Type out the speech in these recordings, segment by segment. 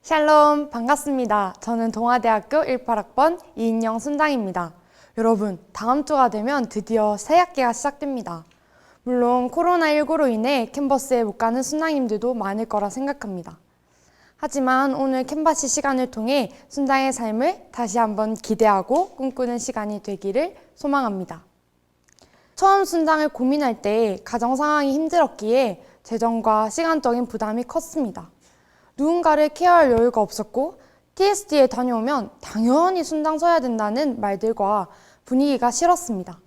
샬롬, 반갑습니다. 저는 동아대학교 18학번 이인영 순당입니다. 여러분, 다음 주가 되면 드디어 새학기가 시작됩니다. 물론 코로나19로 인해 캔버스에 못 가는 순당님들도 많을 거라 생각합니다. 하지만 오늘 캔버스 시간을 통해 순당의 삶을 다시 한번 기대하고 꿈꾸는 시간이 되기를 소망합니다. 처음 순당을 고민할 때 가정 상황이 힘들었기에 재정과 시간적인 부담이 컸습니다. 누군가를 케어할 여유가 없었고 TSD에 다녀오면 당연히 순당 서야 된다는 말들과 분위기가 싫었습니다.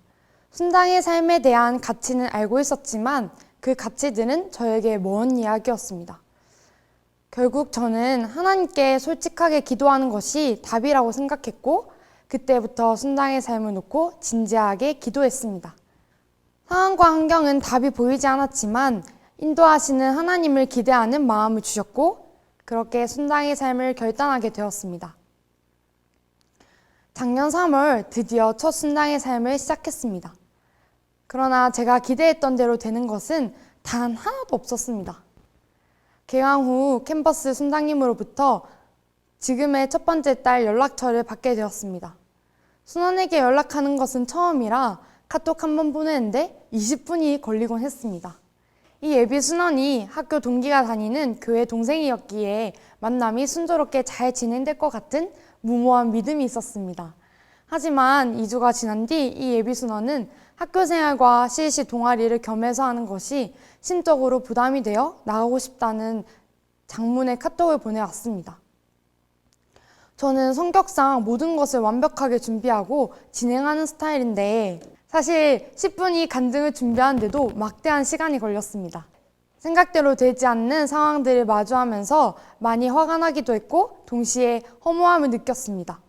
순당의 삶에 대한 가치는 알고 있었지만 그 가치들은 저에게 먼 이야기였습니다. 결국 저는 하나님께 솔직하게 기도하는 것이 답이라고 생각했고 그때부터 순당의 삶을 놓고 진지하게 기도했습니다. 상황과 환경은 답이 보이지 않았지만 인도하시는 하나님을 기대하는 마음을 주셨고 그렇게 순당의 삶을 결단하게 되었습니다. 작년 3월 드디어 첫 순당의 삶을 시작했습니다. 그러나 제가 기대했던 대로 되는 것은 단 하나도 없었습니다. 개강 후 캠퍼스 순당님으로부터 지금의 첫 번째 딸 연락처를 받게 되었습니다. 순원에게 연락하는 것은 처음이라 카톡 한 번 보내는데 20분이 걸리곤 했습니다. 이 예비 순원이 학교 동기가 다니는 교회 동생이었기에 만남이 순조롭게 잘 진행될 것 같은 무모한 믿음이 있었습니다. 하지만 2주가 지난 뒤 이 예비 순원은 학교 생활과 CEC 동아리를 겸해서 하는 것이 심적으로 부담이 되어 나가고 싶다는 장문의 카톡을 보내왔습니다. 저는 성격상 모든 것을 완벽하게 준비하고 진행하는 스타일인데 사실 10분이 간증을 준비하는데도 막대한 시간이 걸렸습니다. 생각대로 되지 않는 상황들을 마주하면서 많이 화가 나기도 했고 동시에 허무함을 느꼈습니다.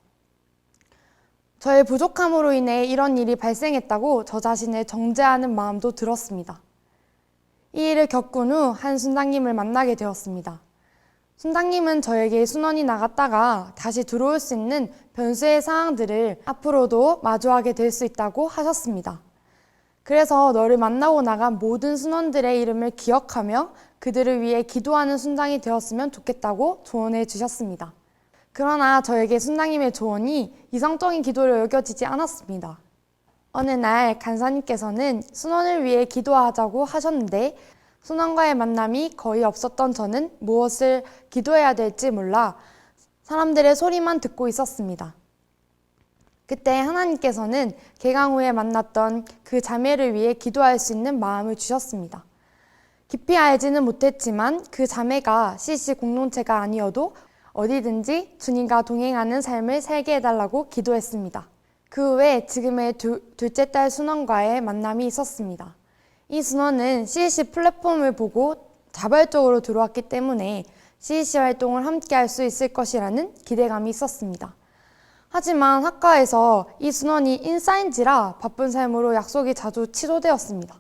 저의 부족함으로 인해 이런 일이 발생했다고 저 자신을 정죄하는 마음도 들었습니다. 이 일을 겪은 후 한 순당님을 만나게 되었습니다. 순당님은 저에게 순원이 나갔다가 다시 들어올 수 있는 변수의 상황들을 앞으로도 마주하게 될 수 있다고 하셨습니다. 그래서 너를 만나고 나간 모든 순원들의 이름을 기억하며 그들을 위해 기도하는 순당이 되었으면 좋겠다고 조언해 주셨습니다. 그러나 저에게 순당님의 조언이 이상적인 기도로 여겨지지 않았습니다. 어느 날 간사님께서는 순원을 위해 기도하자고 하셨는데 순원과의 만남이 거의 없었던 저는 무엇을 기도해야 될지 몰라 사람들의 소리만 듣고 있었습니다. 그때 하나님께서는 개강 후에 만났던 그 자매를 위해 기도할 수 있는 마음을 주셨습니다. 깊이 알지는 못했지만 그 자매가 CC 공동체가 아니어도 어디든지 주님과 동행하는 삶을 살게 해달라고 기도했습니다. 그 후에 지금의 둘째 딸 순원과의 만남이 있었습니다. 이 순원은 CEC 플랫폼을 보고 자발적으로 들어왔기 때문에 CEC 활동을 함께 할 수 있을 것이라는 기대감이 있었습니다. 하지만 학과에서 이 순원이 인싸인지라 바쁜 삶으로 약속이 자주 취소되었습니다.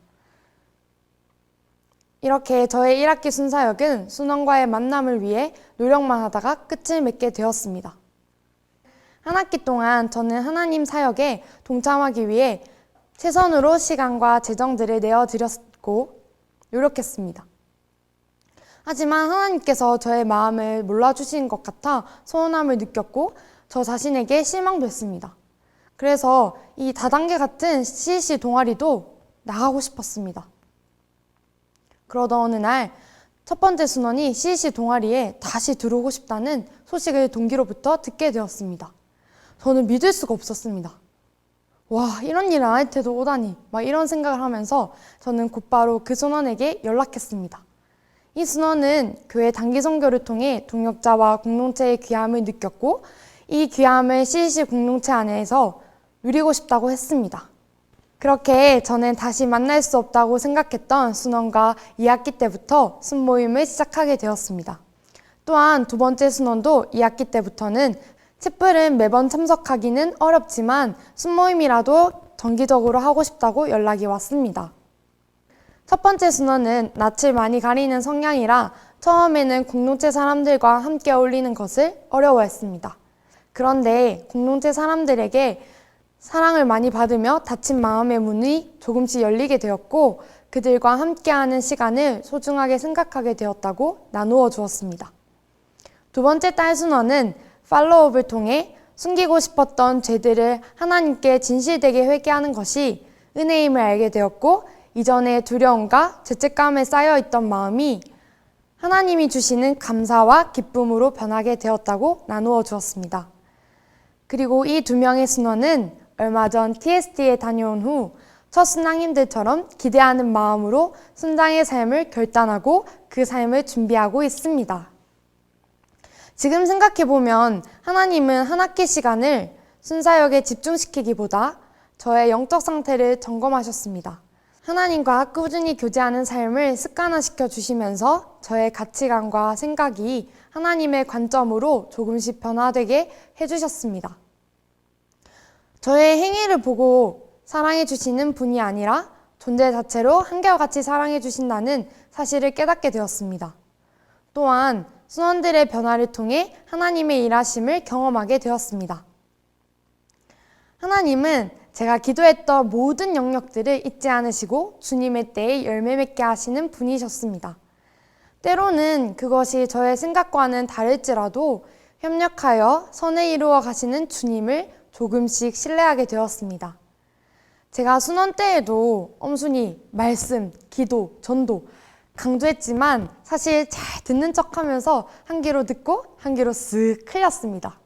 이렇게 저의 1학기 순사역은 순원과의 만남을 위해 노력만 하다가 끝을 맺게 되었습니다. 한 학기 동안 저는 하나님 사역에 동참하기 위해 최선으로 시간과 재정들을 내어드렸고 노력했습니다. 하지만 하나님께서 저의 마음을 몰라주신 것 같아 서운함을 느꼈고 저 자신에게 실망도 했습니다. 그래서 이 다단계 같은 CEC 동아리도 나가고 싶었습니다. 그러던 어느 날 첫 번째 순원이 CEC 동아리에 다시 들어오고 싶다는 소식을 동기로부터 듣게 되었습니다. 저는 믿을 수가 없었습니다. 와, 이런 일을 안 할 때도 오다니 막 이런 생각을 하면서 저는 곧바로 그 순원에게 연락했습니다. 이 순원은 교회 단기 선교를 통해 동역자와 공동체의 귀함을 느꼈고 이 귀함을 CEC 공동체 안에서 누리고 싶다고 했습니다. 그렇게 저는 다시 만날 수 없다고 생각했던 순원과 2학기 때부터 순모임을 시작하게 되었습니다. 또한 두 번째 순원도 2학기 때부터는 칡플은 매번 참석하기는 어렵지만 순모임이라도 정기적으로 하고 싶다고 연락이 왔습니다. 첫 번째 순원은 낯을 많이 가리는 성향이라 처음에는 공동체 사람들과 함께 어울리는 것을 어려워했습니다. 그런데 공동체 사람들에게 사랑을 많이 받으며 닫힌 마음의 문이 조금씩 열리게 되었고 그들과 함께하는 시간을 소중하게 생각하게 되었다고 나누어 주었습니다. 두 번째 딸 순원은 팔로우업을 통해 숨기고 싶었던 죄들을 하나님께 진실되게 회개하는 것이 은혜임을 알게 되었고, 이전에 두려움과 죄책감에 쌓여있던 마음이 하나님이 주시는 감사와 기쁨으로 변하게 되었다고 나누어 주었습니다. 그리고 이 두 명의 순원은 얼마 전 TST에 다녀온 후 첫 순당님들처럼 기대하는 마음으로 순당의 삶을 결단하고 그 삶을 준비하고 있습니다. 지금 생각해보면 하나님은 한 학기 시간을 순사역에 집중시키기보다 저의 영적 상태를 점검하셨습니다. 하나님과 꾸준히 교제하는 삶을 습관화시켜 주시면서 저의 가치관과 생각이 하나님의 관점으로 조금씩 변화되게 해주셨습니다. 저의 행위를 보고 사랑해 주시는 분이 아니라 존재 자체로 한결같이 사랑해 주신다는 사실을 깨닫게 되었습니다. 또한 순원들의 변화를 통해 하나님의 일하심을 경험하게 되었습니다. 하나님은 제가 기도했던 모든 영역들을 잊지 않으시고 주님의 때에 열매 맺게 하시는 분이셨습니다. 때로는 그것이 저의 생각과는 다를지라도 협력하여 선을 이루어 가시는 주님을 조금씩 신뢰하게 되었습니다. 제가 순원 때에도 엄순이 말씀, 기도, 전도 강조했지만 사실 잘 듣는 척하면서 한 귀로 듣고 한 귀로 쓱 흘렸습니다.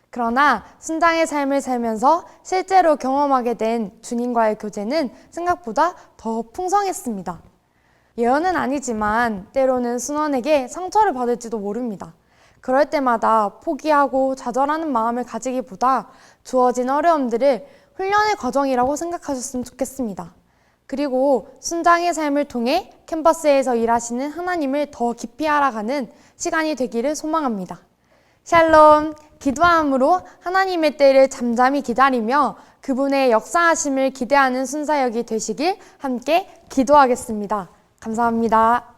그러나 순당의 삶을 살면서 실제로 경험하게 된 주님과의 교제는 생각보다 더 풍성했습니다. 예언은 아니지만 때로는 순원에게 상처를 받을지도 모릅니다. 그럴 때마다 포기하고 좌절하는 마음을 가지기보다 주어진 어려움들을 훈련의 과정이라고 생각하셨으면 좋겠습니다. 그리고 순장의 삶을 통해 캠퍼스에서 일하시는 하나님을 더 깊이 알아가는 시간이 되기를 소망합니다. 샬롬! 기도함으로 하나님의 때를 잠잠히 기다리며 그분의 역사하심을 기대하는 순사역이 되시길 함께 기도하겠습니다. 감사합니다.